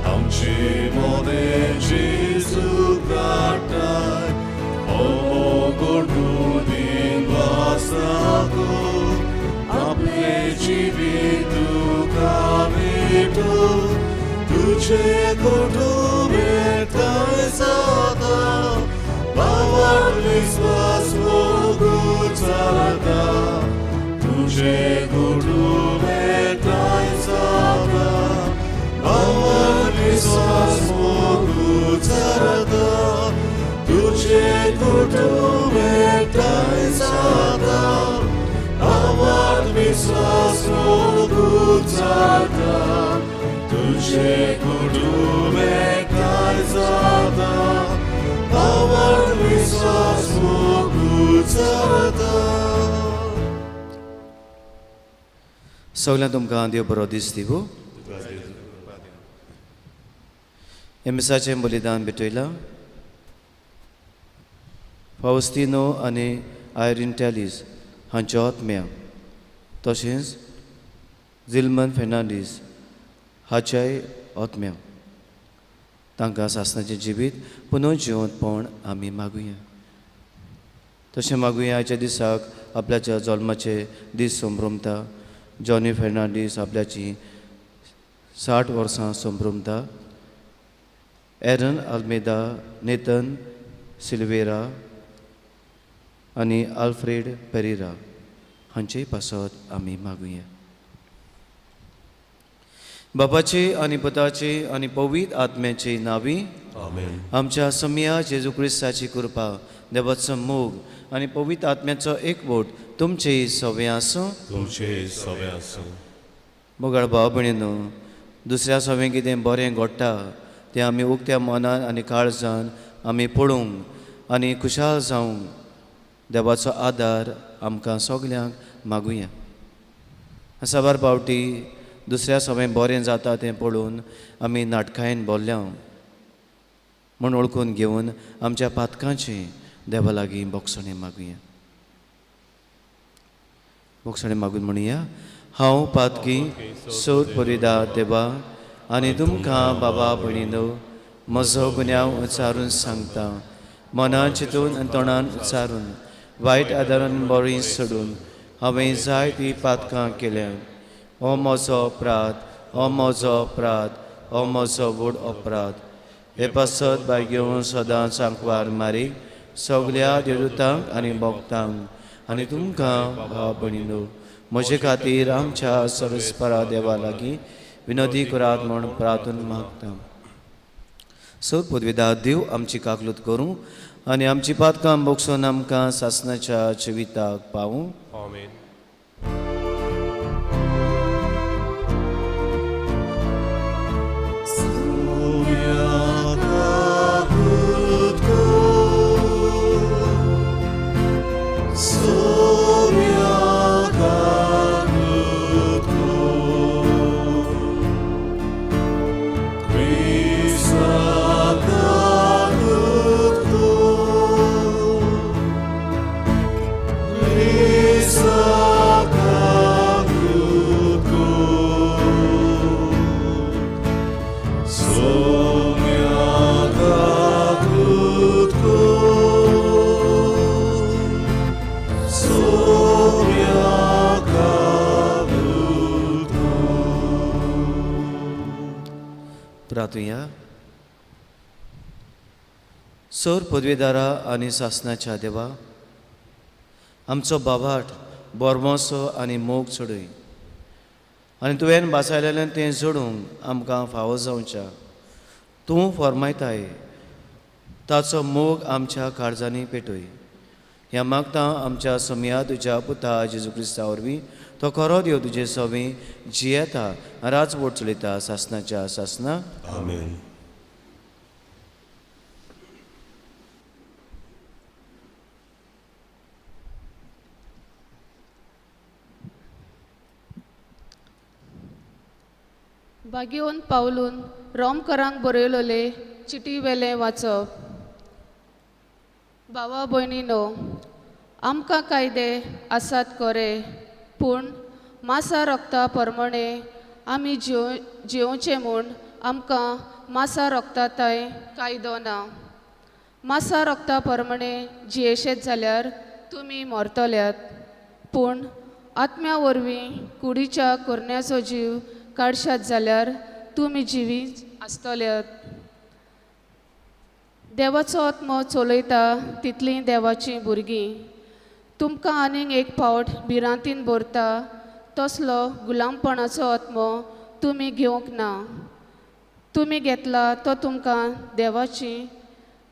आमची मोने जेजू काटाय ओ गोडून वासाको आपले जिवीत तुका भेटो तुझे कुटुंब एकठांय जाता भावार्थ विश्वास मोगून चालता तुझे कुटुंब एकठांय जाता भावार्थ विश्वास मोगून चालता तुझे कुटुंब एकठांय जाता भावार्थ विश्वास मोगून चालता तुझे कुटुंब एकठांय जाता भावार्थ विश्वास मोगून चालता. सगळ्यांक तुमकां देव बरो दीस दिवं. एमिसाचें बलिदान भेटयलां. फावस्तिनो आनी आयरीन टॅलीस हांच्या आत्म्या तशेंच झिल्मन फेर्नांडीस हाच्याय आत्म्या तांकां सासणाचें जिवीत पुनः जिवंतपण आमी मागुया. तशें मागुया आयच्या दिसाक आपल्याच्या जल्माचे दीस संभ्रमता. जॉनी फेर्नांडीस आपल्याची 60 वर्सां संभ्रमता. एरन आल्मेदा, नेथन सिल्वेरा आनी आल्फ्रेड पेरेरा हांचेय पासत आमी मागुया. बापाचे आनी पुताचे आनी पवित्र आत्म्याचे नांवी आमेन. आमच्या सम्या जेजू क्रिस्ताची कृपा देवाचो मोग आनी पवित्र आत्म्याचो एकवट तुमचे सगळे आसूं. तुमचे सगळे आसूं. मोगाळ भाव भयणीनो, दुसऱ्या सगळें कितें बरें घडटा तें आमी उक्त्या मनान आनी काळजान आमी पळोवंक आनी खुशाल जावंक देवाचो आदार आमकां सगल्यांक मागुया. साबार पावटी दुसऱ्या सगळें बरें जाता तें पळोवन आमी नाटकायेन बोल्ल्या म्हूण ओळखून घेवन आमच्या पातकांची देवा लागीं बोगसणें मागुया. बोगसणें मागून म्हणुया. हांव पातकी सोद परिदा देवा आनी तुमकां बाबा भयणीनो म्हजो गुन्यांव उच्चारून सांगता. मनान चिंतून आनी तोंडान उच्चारून वायट आदारान बरीं सोडून हांवें जायतीं पातकां केल्यात. हो म्हजो अपराध, हो म्हजो अपराध, हो म्हजो व्हड अपराध. हे पासत बाय घेवन सदांच सांकवार मारीक सगल्या देवदूतांक आनी भक्तांक आनी तुमकां भाव भयणीनो म्हजे खातीर आमच्या सरस्परा देवा लागीं विनोदी करात म्हूण प्रार्थना मागता. सत पदवीदार देव आमची काकलूत करूं आनी आमची पातकां बोगसून आमकां सासणाच्या जिविताक पावूं. आमेन. प्रार्थुया. सर पदवीदारा आनी सासणाच्या देवा, आमचो बाबाट बोरमोसो आनी मोग चडय आनी तुवें बासायलेलें तें जोडूंक आमकां फावो जावच्या तूं फरमायताय ताचो मोग आमच्या काळजांनी पेटय. ह्या मागता आमच्या सम्या तुज्या पुता जेजू क्रिस्ता वरवीं तो खरो देव तुजे सवी जियेता राजवट चलयता सासणाच्या सासना. आमेन. बागेवन पावलून रोमकारांक बरयलोले चिटी वेले वाचप. भावा भयणीनो, आमकां कायदे आसात खरे, पूण मासा रक्ता परमणे आमी जिवचे म्हूण आमकां मासा रक्ताताय कायदो ना. मासा रक्ता परमणे जियेशेत जाल्यार तुमी मरतल्यात, पूण आत्म्या वरवीं कुडीच्या कुरण्याचो जीव काडशात जाल्यार तुमी जिवी आसतल्यात. देवाचो आत्मो चलयता तितलीं देवाचीं भुरगीं. तुमकां आनीक एक फावट भिरांतीन भरता तसलो गुलामपणाचो आत्मो तुमी घेवंक ना. तुमी घेतला तो तुमकां देवाची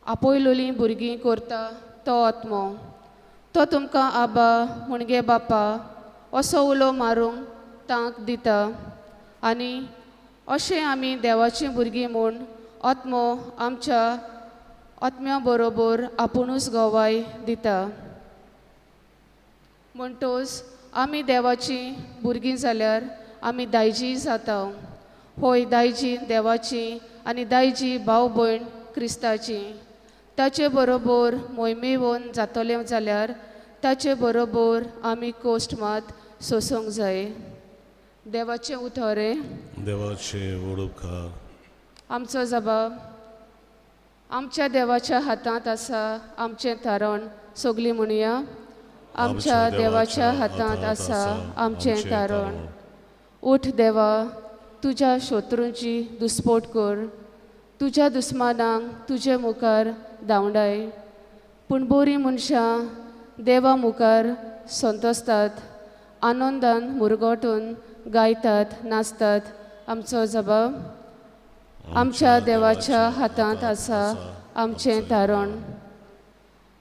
आपोयलोलीं भुरगीं करता तो आत्मो. तो तुमकां आबा म्हणगे बापा असो उलो मारूंक तांक दिता. आनी अशें आमी देवाचीं भुरगीं म्हूण आत्मो आमच्या आत्म्या बरोबर आपुणूच गोवाय दिता. म्हणटोच आमी देवाचीं भुरगीं जाल्यार आमी दायजी जाता. होय, दायजी देवाची आनी दायजी भाव भयण क्रिस्ताची. ताचे बरोबर मोहिमेवन जातलें जाल्यार ताचे बरोबर आमी कोश्ट मात सोसूंक जाय. देवाचें उतोरे. देवाचे ओडुपकार. आमचो जबाब आमच्या देवाच्या हातांत आसा आमचें तारण. सगलीं म्हणुया. आमच्या देवाच्या हातांत आसा आमचें तारण. उठ देवा, तुज्या शत्रूंची दुस्पोट कर. तुज्या दुस्मानांक तुजे मुखार धांवडाय. पूण बरीं मनशां देवा मुखार संतोसतात, आनंदान मुरगोटून गायतात, नाचतात. आमचो जबाब आमच्या देवाच्या हातांत आसा आमचें तारण.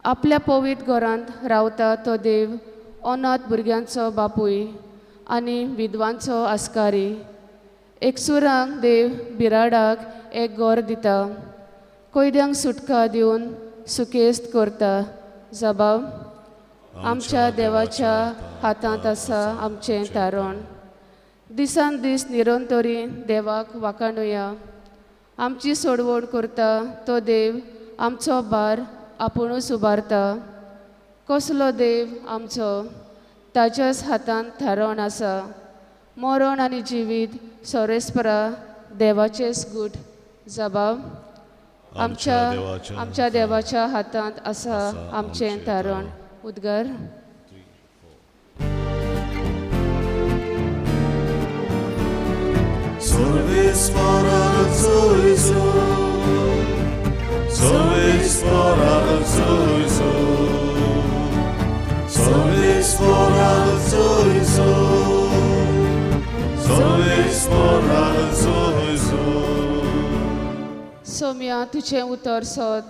आपल्या पवित्र घरांत रावता तो देव अनाथ भुरग्यांचो बापूय आनी विधवांचो आस्कारी. एकसुरांक देव बिराडाक एक घर दिता. कैद्यांक सुटका दिवन सुकेस्त करता. जबाब आमच्या देवाच्या हातांत आसा आमचें तारण. दिसान दीस निरंतरी देवाक वाखाणुया. आमची सोडवण करता तो देव आमचो भार आपुणूच उबारता. कसलो देव आमचो, ताच्याच हातांत थारण आसा. मरण आनी जिवीत सोरेस्परा देवाचेच गूट. जबाब आमच्या देवाच्या हातांत आसा आमचें तारण. उद्गार. सोम्या तुजें उतर सोद.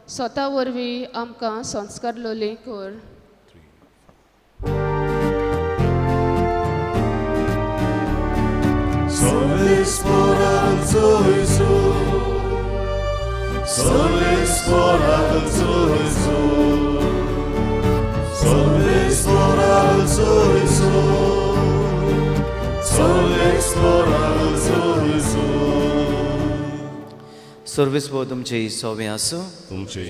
स्वता वरवीं आमकां संस्कार लोली कर. सर्वीस भोव तुमचे सोवें आसूं. तुमचे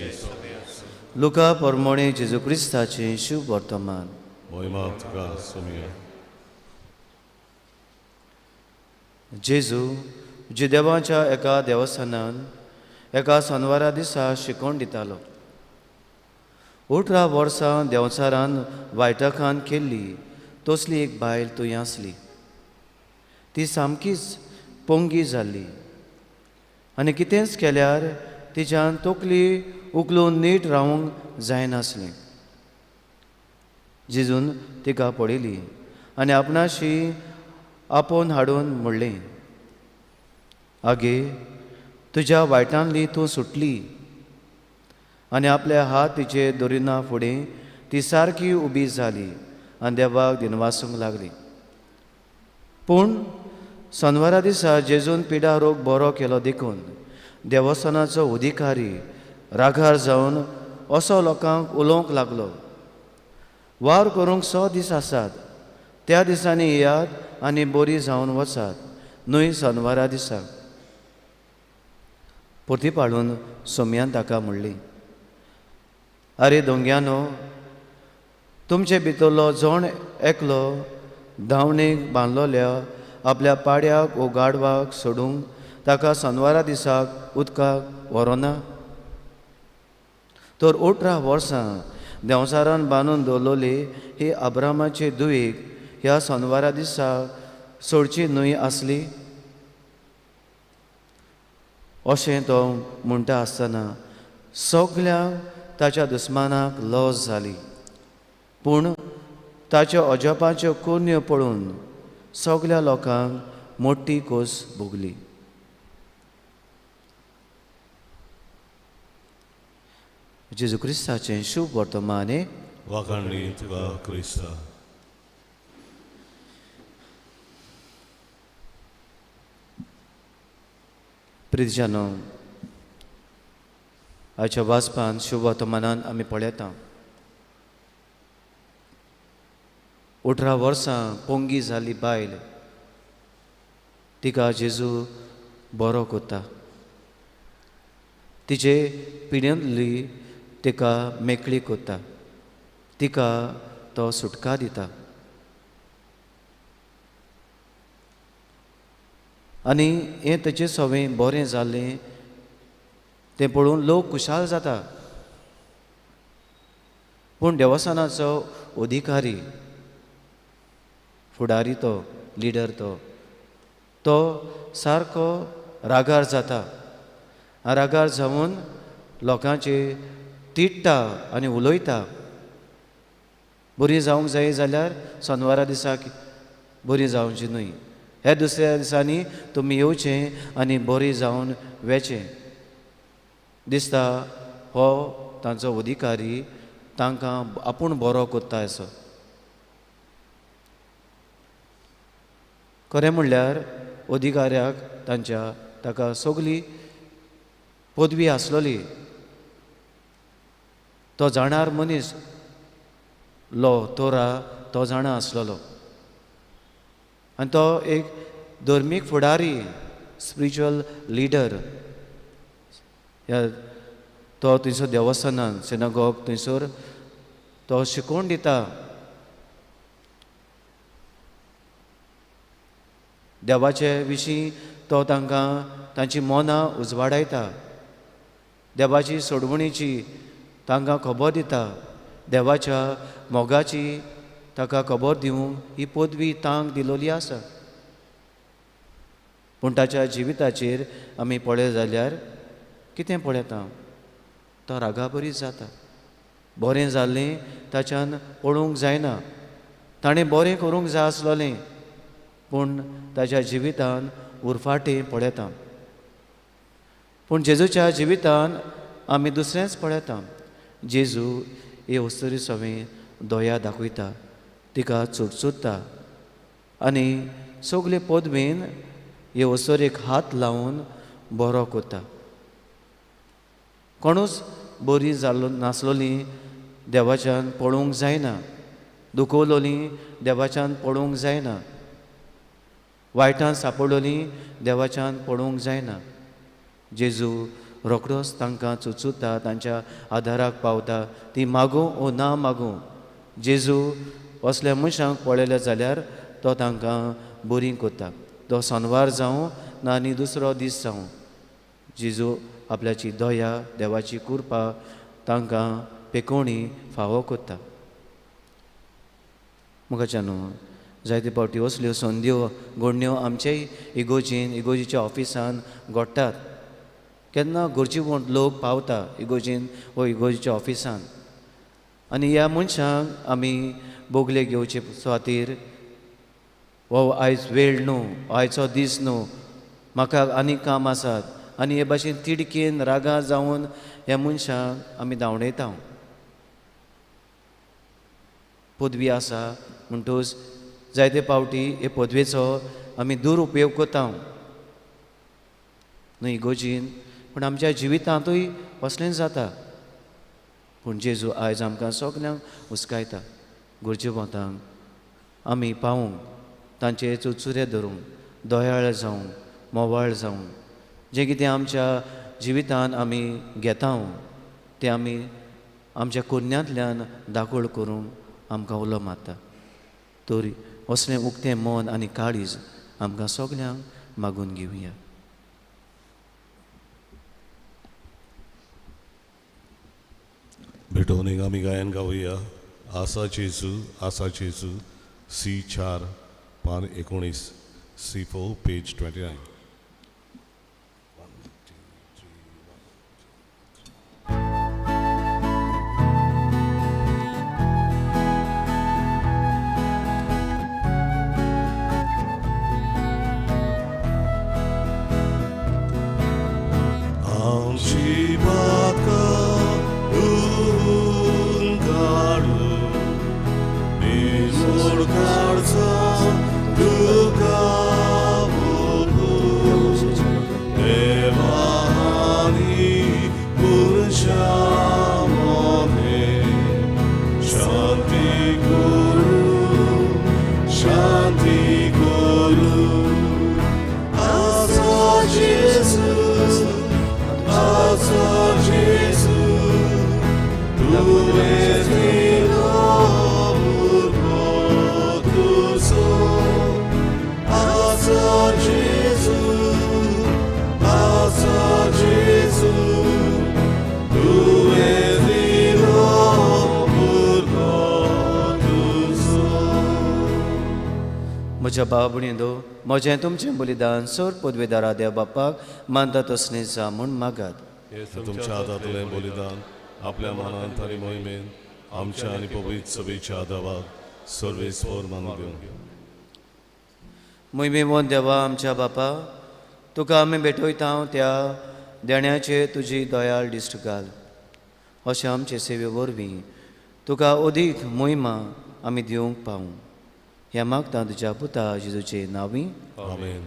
लुका परमोणे जेजू क्रिस्ताचें शुभ वर्तमान. महिमा तुका सोम्या. जेजू जुदेवाच्या एका देवस्थानान एका शनवारा दिसा शिकोवन दितालो. 18 वर्सां देंवचारान वायटकान केल्ली तसली एक बायल थंय आसली. ती सामकीच पोंगी जाल्ली आनी कितेंच केल्यार तिच्यान तकली उखलून नीट रावूंक जायनासलें. जेजून तिका पळयली आनी आपणाशी आपोवन हाडून म्हणलें, आगे, तुज्या वायटांतली तूं सुटली. आनी आपले हात तिचे दोरिना फुडें ती सारकी उबी जाली आनी देवाक दिनवासूंक लागली. पूण शनवारा दिसा जेजून पिडा रोग बरो केलो देखून देवस्थानाचो अधिकारी रागार जावन असो लोकांक उलोवंक लागलो, वार करूंक 100 दीस आसात, त्या दिसांनी येयात आनी बरी जावन वचात, न्हय शनवारा दिसा. परती पाडून सोम्यान ताका म्हणली, आरे दोंग्यानो, तुमचे भितरलो जोण एकलो धांवणेक बांदलोल्या आपल्या पाड्याक वो गाडवाक सोडूंक ताका शेनवारा दिसाक उदकाक व्हरोना? तर 18 वर्सां देंवसारान बांदून दवरलोली ही अब्रामाची धुयेक ह्या शेनवारा दिसाक सोडची न्हय आसली? अशें तो म्हणटा आसतना सगळ्यांक ताच्या दुस्मानाक लॉस जाली, पूण ताच्यो अजापाच्यो कोन्यो पळोवन सगळ्या लोकांक मोठी खोस भोगली. जेजू क्रिस्ताचें शुभ वर्तमान वाखाणली तुका क्रिस्ता. प्रितजानो, आयच्या वाचपान शुभ वर्तमानान आमी पळयता 18 वर्सां पोंगी जाली बायल, तिका जेजू बरो कोता. तिचे पिड्यांतली तिका मेकळी कोता, तिका तो सुटका दिता. आनी हें तेचे सवें बरें जालें तें पळोवन लोक खुशाल जाता. पूण देवस्थानाचो अधिकारी, फुडारी, तो लिडर, तो सारको रागार जाता. रागार जावन लोकांचे तिडटा आनी उलयता. बरी जावंक जाय जाल्यार शेनवारा दिसाक बरी जावची न्हय, ह्या दुसऱ्या दिसांनी तुमी येवचें आनी बरी जावन वेचें. दिसता हो तांचो अधिकारी तांकां आपूण बरो कोत्ता असो. खरें म्हणल्यार अधिकाऱ्याक ताका सगली पदवी आसलोली. तो जाणार मनीस लो तोरा तो जाणा आसलोलो आनी तो एक धर्मीक फुडारी, स्पिरिच्युअल लिडर. तो थंयसर देवस्थानान सिनागॉग थंयसर तो शिकोवन दिता. देवाचे विशीं तो तांकां तांची मनां उजवाडायता. देवाची सोडवणीची तांकां खबर दिता. देवाच्या मोगाची ताका खबर दिवंक ही पदवी तांक दिलोली आसा. पूण ताच्या जिविताचेर आमी पळय जाल्यार कितें पळयता? तो रागा बरी जाता. बरें जाल्लें ताच्यान पळोवंक जायना. ताणें बरें करूंक जाय आसलोलें, पूण ताच्या जिवितान उरफाटें पळयता. पूण जेजूच्या जिवितान आमी दुसरेंच पळयता. जेजू हे वस्तुरी सवें दया दाखयता, तिका चुटचुट्टा आनी सगळे पदवेन हे वस्तुरेक हात लावन बरो कोता. कोणूच बरी जालो नासलोली देवाच्यान पळोवंक जायना, दुखवलोली देवाच्यान पळोवंक जायना, वायटान सांपडलोली देवाच्यान पळोवंक जायना. जेजू रोखडोच तांकां चुचुता, तांच्या आदाराक पावता. ती मागूं वो ना मागूं जेजू असल्या मनशांक पळयले जाल्यार तो तांकां बरी कोता. तो शेनवार जावं ना आनी दुसरो दीस जावं, जेजू आपल्याची दया, देवाची कृपा तांकां पेकोवणी फावो कोता. मुखाच्यानू जायते फावटी असल्यो संद्यो घडण्यो आमचेय इगोजीन, इगोजीच्या ऑफिसान घडटात. केन्ना गरजेवंत लोक पावता इगोजीन वो इगोजीच्या ऑफिसान आनी ह्या मनशांक आमी बोगले घेवचे खातीर वो आयज वेळ न्हू, आयचो दीस न्हू, म्हाका आनी काम आसात आनी हे भाशेन तिडकीन रागा जावन ह्या मनशांक आमी धांवडयता. पदवी आसा म्हणटूच जायते फावटी हे पदवेचो आमी दुरुपयोग कोता न्हय इगोजीन, पूण आमच्या जिवितांतूय असलें जाता. पूण जेजू आयज आमकां सगल्यांक उस्कायता. गुरजेवंतांक आमी पावूंक, तांचे चुचुरे धरूंक, दयाळ जावंक, मोवाळ जावंक, जें कितें आमच्या जिवितांत आमी घेता तें आमी आमच्या कुन्यांतल्यान दाखोळ करूंक आमकां उलो मारता. तोरी असलें उक्तें मन आनी काळीज आमकां सगल्यांक मागून घेवया. भेटवणीक आमी गायन गावया. आसा जेजू C4 पान 19 C4 पेज 29. आमची बाका म्हज्या बाबणींदो म्हजें तुमचें बलिदान सर पदवेदारा देव बापाक मानता तसलें जा म्हूण मागात. तुमच्या हातांतलें बलिदान आपल्या मनांत आनी मोहिमेन आमच्या आनी पवित्र सभेच्या देवाक सर्वेस्वर मानून घेवन मोहिमेमोन देवा आमच्या बापा, तुका आमी भेटयता त्या देण्याचेर तुजी दयाळ दिश्ट घाल. अशें आमचे सेवे वरवीं तुका अदीक मोहिमा आमी दिवंक पावूं. ह्या मागता तुज्या पुता जेजूचे नांवी. आमेन.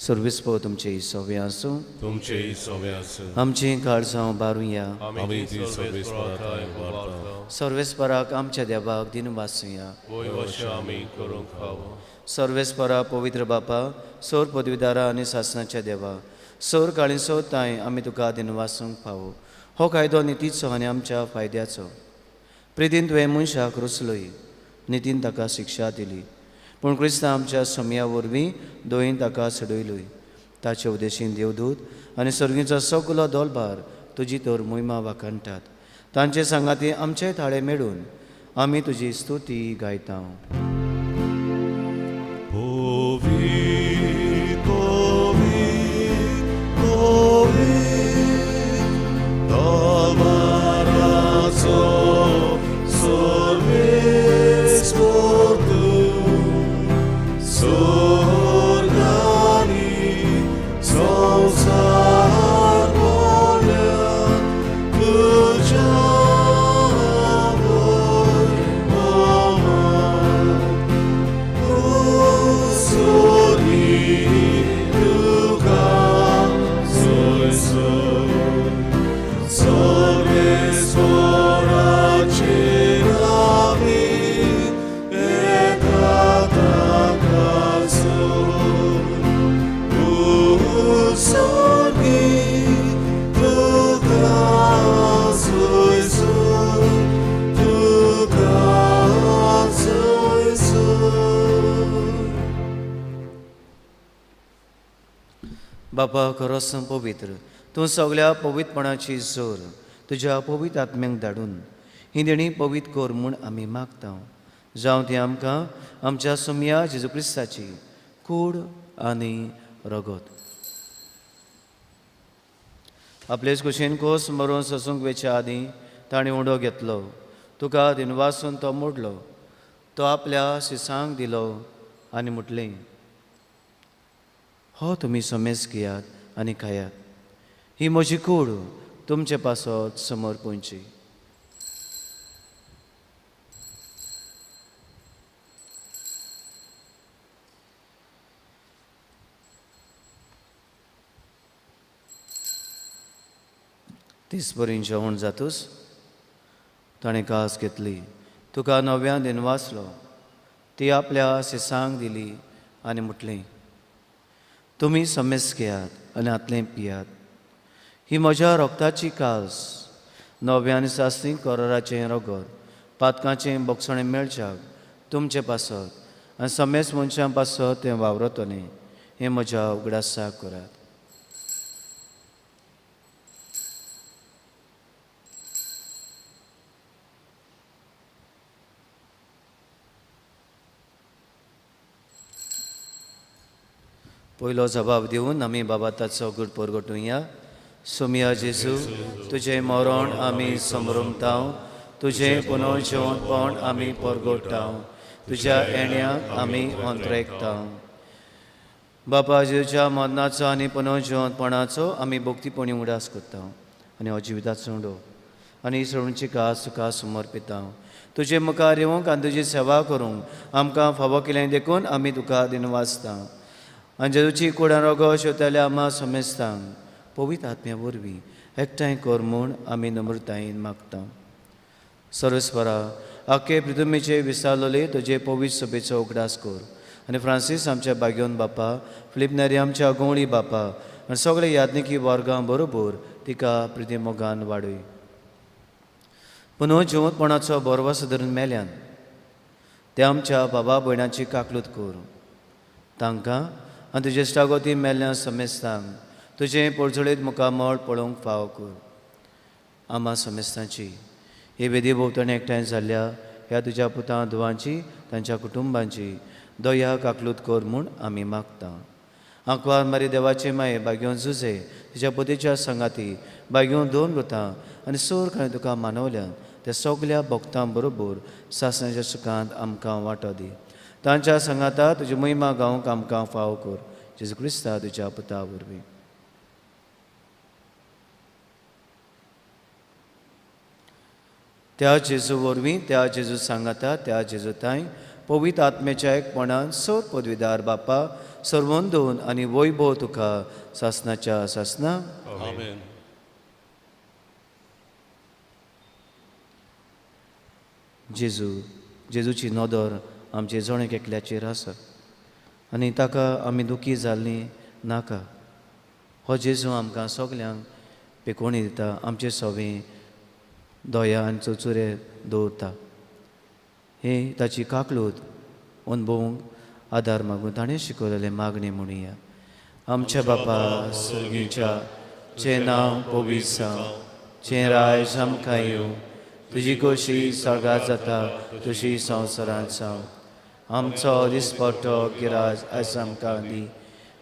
सर्वेस्पर तुमचे सवे आसूं. तुमचे सवे आसूं. आमची काळजां बारुया. आमी ती सर्वेस्पराताय वार्ता. सर्वेस्पराक आमच्या देवाक दिन वासूया. वय वर्ष आमी करूंक खावो. सर्वेस्परा पवित्र बापा, सर पदवीदारा आनी सासणाच्या देवा, सर काळींसो ताय आमी तुका दिन वासूंक फावो. हो कायदो नितीचो आनी आमच्या फायद्याचो. प्रितीन तुवें मनशाक रुचलय, नितीन ताका शिक्षा दिली. पूण क्रिस्तां आमच्या समया वरवीं दोयीन ताका सडयलोय. ताचे उदेशीन देवदूत आनी सर्गीचो सगलो दोलबार तुजी तर मोहिमा वाखणटात. तांचे सांगाती आमचे थाळे मेळून आमी तुजी स्तुती गायता. बापा खरोच पवित्र, तूं सगळ्या पवित्रपणाची जोर तुज्या पवित्र आत्म्यांक धाडून ही देणी पवित्र कर म्हूण आमी मागता. जावं ती आमकां आमच्या सुमया जेजू क्रिस्ताची कूड आनी रगत. आपलेच कुशीन कोस मरून ससूंक वेच्या आदीं ताणें उडो घेतलो. तुका दिनवासून तो मोडलो. तो आपल्या शिसांक दिलो आनी म्हटलें, हो तुमी समेज घेयात आनी खायात. ही म्हजी कूड तुमचे पासत समोर पोंची. तिसपरीं जेवण जातूच ताणें कास घेतली. तुका नव्या दिन वाचलो. ती आपल्या शिसांक दिली आनी म्हटलें, तुमी समेज घेयात आनी आतलें पियात. ही म्हज्या रोगताची कास, नव्यान सासणी कराराचें रगत, पातकाचें बोगसणें मेळच्याक तुमचे पासत आनी समेस्त मनशां पासत तें वावरतलें हें म्हज्या उगडासा करात. पयलो जबाब दिवन आमी बाबा ताचो गुड परगटुया. सुमिया जेजू, तुजें मरण आमी समरमताव, तुजें पुनर्जिवनपण आमी परगटाव, तुज्या येण्याक आमी अंतरेकताव. बापा जेजूच्या मरणाचो आनी पुनर्जिवनपणाचो आमी भक्तीपणी उडास करता आनी हो जिविताचो उडो आनी इसवणची कास सुका समर्पिता. तुजे मुखार येवंक आनी तुजी सेवा करूंक आमकां फावो केलें देखून आमी तुका दिनवासता. आनी जेजूची कुडां रोगो शेवताल्या आम्हा समेस्तांक पवित्र आत्म्या वरवीं एकठांय कर म्हूण आमी नम्रतायेन मागता. सर्वेस्परा, आख्खे पृथ्वीचे विस्तारलोले तुजे पवित्र सभेचो उगडास कर आनी फ्रांसीस आमच्या बागेवन बापा, फिलिप नेरी आमच्या गोवळी बापा आनी सगळे याज्ञिकी वर्गां बरोबर तिका प्रिती मोगान वाडय. पुनर्जिवनपणाचो बरवास धरून मेल्यान ते आमच्या बाबा भयणांची काकलूत कर. तांकां आनी तुजे इश्टागोती मेल्ल्या समेस्तांक तुजें पडझडीत मुखामळ पळोवंक फाव कर. आम्हा समेस्तांची हे वेदी भोंवतणी एकठांय जाल्ल्या ह्या तुज्या पुतां धुवांची तांच्या कुटुंबांची दया काकलूत कर म्हूण आमी मागता. आंकवार मारी देवाचे माये बागेवन झुजे तुज्या पतीच्या संगाती बागेवन दोन वृतां आनी सोर खंय तुका मानवल्यान त्या सगल्या भक्तां बरोबर सासणाच्या सुखांत आमकां वांटो दी. तांच्या संगाता तुजी महिमा गावंक आमकां फाव कर. जेजू क्रिस्ता तुज्या पुता वरवीं. त्या जेजू वरवीं, त्या जेजू सांगाता, त्या जेजू ताई पवित्र आत्म्याच्या एकपणान सोर पदवीदार बापा सर्वोंदोन आनी वैभव तुका सासणाच्या सासना. आमेन. जेजूची नदर आमचे जणेक एकल्याचेर आसा आनी ताका आमी दुखी जाल्लीं नाका. हो जेजू आमकां सगल्यांक पेकोणी दिता, आमचे सवें दया आनी चुचुरे दवरता. हे ताची काकलूत अनुभवूंक आदार मागून ताणें शिकयलेले मागणी म्हणुया. आमच्या बापा सर्गीच्या जें नांव पवित्र जावं, जें रायज आमकां येवं, तुजी खोशी स्वर्गांत जाता तशी संवसारांत जावं. आमचो दिसपट्टो गिराज आयज आमकां दी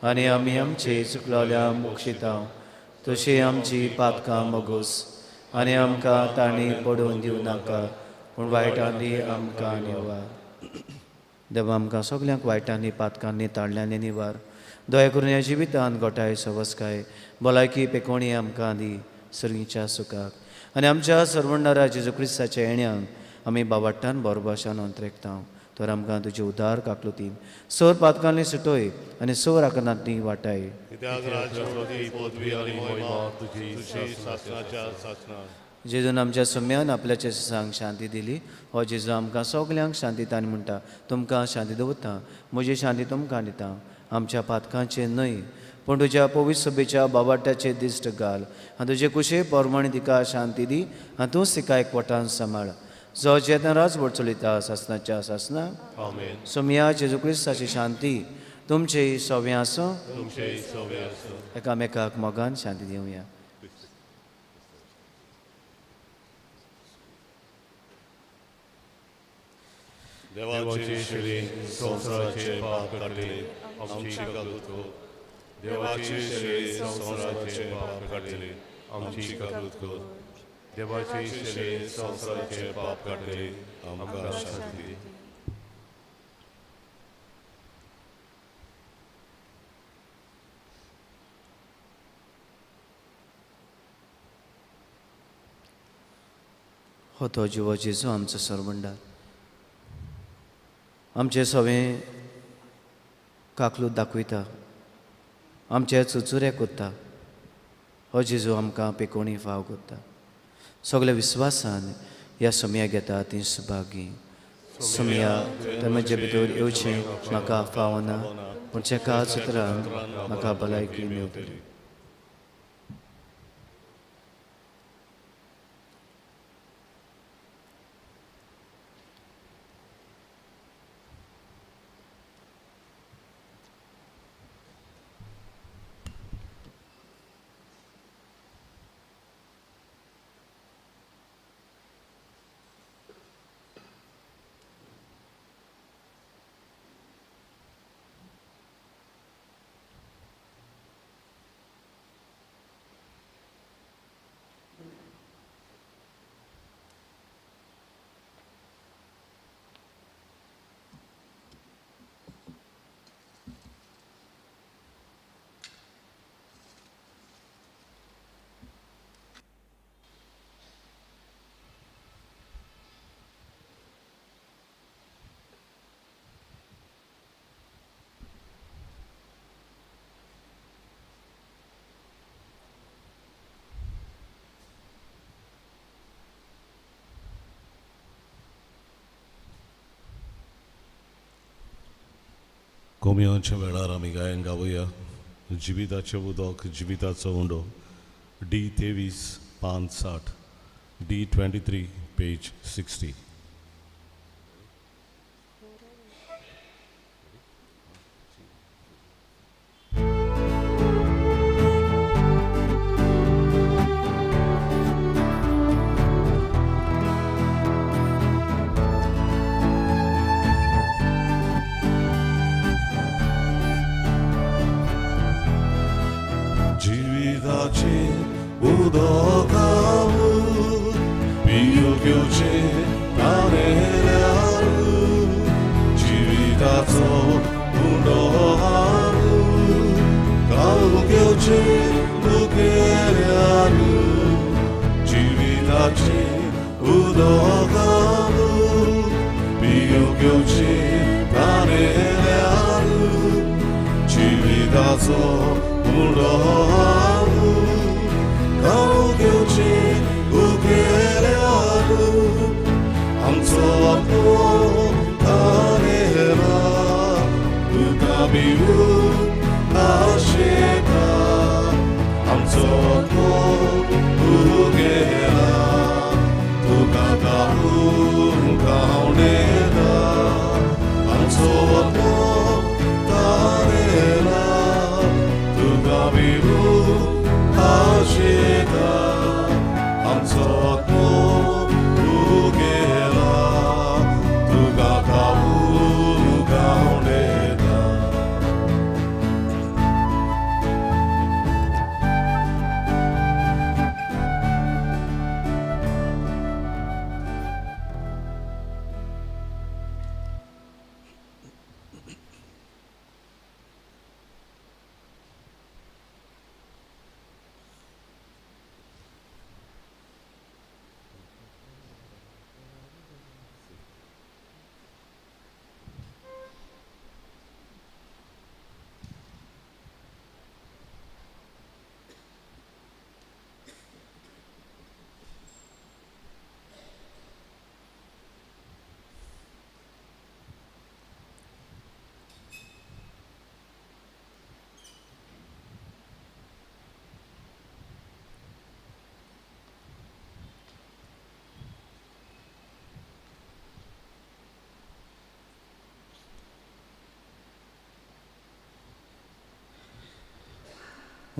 आनी आमी आमचे चुकलोल्यांक बक्षितांव, तशी आमची पातकां मोगोस आनी आमकां ताणी पडून दिवं नाका, पूण वायटांनी आमकां निवार. देवा आमकां सगल्यांक वायटांनी पातकांनी ताळल्यांनी निवार. दया करून ह्या जिवितांत गोठाय सवस्काय भलायकी पेकोणी आमकां दी सर्गीच्या सुखाक आनी आमच्या सर्वणारा जेजू क्रिस्ताच्या येण्याक आमी बावाट्टान बरोबाशान अंतरेकतांव. तर आमकां तुजे उदार काकलुतीन सोर पातकांनी सुटोय आनी सोर आकनांतनी वाटाय. कित्याक राज्य पदवी आनी महिमा तुजी शासनाच्या शासना. जेजून आमच्या सम्यान आपल्याच्या सांग शांती दिली. हो जेजू आमकां सगल्यांक शांती ताणी म्हणटा, तुमकां शांती दवरता, म्हजी शांती तुमकां दिता. आमच्या पातकांचे न्हय पूण तुज्या पवित्र सभेच्या बाबाट्याचे दिश्ट घाल आनी तुजे कुशे परमणी तिका शांती दी आनी तूं तिका एकवटान सांबाळ. जो जेतनाच वट चलयता सासनाच्या सासना. आमेन. सोम्या जेजू क्रिस्ताची शांती तुमचे सवें आसूं. तुमचे सवें आसूं. एकामेकाक मोगान शांती दिवया. देवाची शिडी संवसाराचे पाप काडले आमची काकूत कर. देवाची शिडी संवसाराचे पाप काडले आमची काकूत कर. देवाची शिडी संवसाराचे पाप काडले आमकां शांती दी. हो तो जिवो जेजू आमचो सरवंडा आमचे सवें काकलूत दाखयता, आमचे चुचुरे कोत्ता. हो जेजू आमकां पेकोणी फाव करता. सगळे विस्वासान ह्या सोम्या घेता ती सुभागी. सोम्या तर म्हजे भितर येवचें म्हाका फावना, पूण चेका चित्रान म्हाका भलायकी मेळटली. कोमयोनच्या वेळार आमी गायन गावया जिविताचें उदक जिविताचो उंडो D23 पान 60 D23 पेज 60. 우도가무 비유교체 나네라루 지위다소 운동하루 가우교체 무게라루 지위다치 우도가무 비유교체 나네라루 지위다소 운동하루 가오교체 우게레아루 암소아포 다네라 우가비우 아시다 암소아포 우게라 두가가우 가오네다 암소아포 다네라 두가비우 아시다 암소아포 우게라 두가 가우 가오네다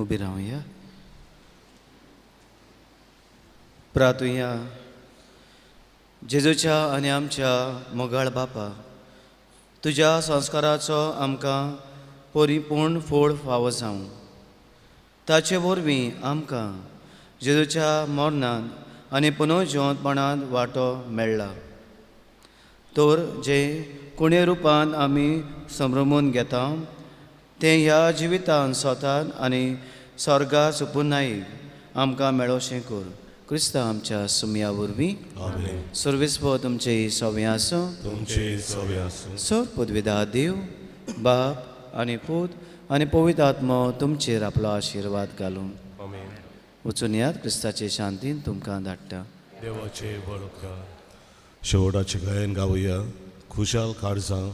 उबी रावया प्रार्थुया जेजूच्या आनी आमच्या मोगाळ बापा तुज्या संस्काराचो आमकां परिपूर्ण फोड फावो जावं ताचे वरवीं आमकां जेजूच्या मरणांत आनी पुनर्जिवंतपणांत वांटो मेळ्ळा तर जे कोणे रुपान आमी संभ्रमून घेता तें ह्या जिवितांत स्वतान आनी स्वर्गा सुपुनाई आमकां मेळोवचें कर क्रिस्ता आमच्या सुमया वरवीं सर्वेस्व तुमचे सवे आसूं सर पदवीदा देव बाप आनी पूत आनी पवित्र आत्मो तुमचेर आपलो आशिर्वाद घालूं वचून यात क्रिस्ताचे शांतीन तुमकां धाडटा देवाचे बळकार शेवटाचें गायन गावया खुशाल काळजां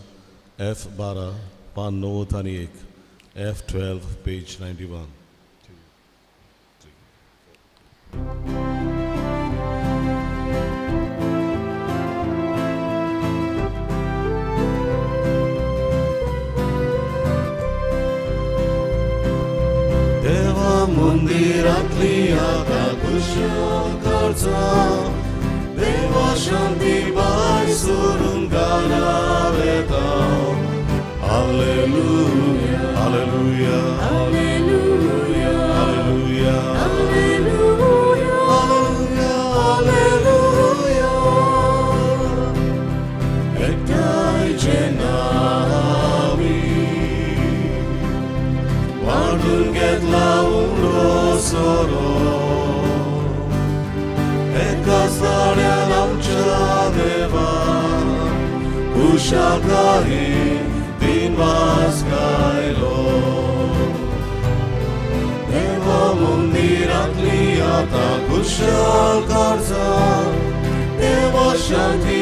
F12 पान 9 आनी 1 F12 पेज 91. देवा मंदिरांतली आतां खुशाल काळजां देवा शांती बाय सोडून घालावेता Hallelujah, hallelujah, hallelujah, hallelujah, hallelujah, hallelujah, hallelujah. Ektajcie nami, वाढून घेतला उंडोसरो, एकाच ताळ्यान आमच्या देवा खुशालकाये दिन वास गायलो देवा मंदिरांतली आतां खुशाल काळजां देवा शांती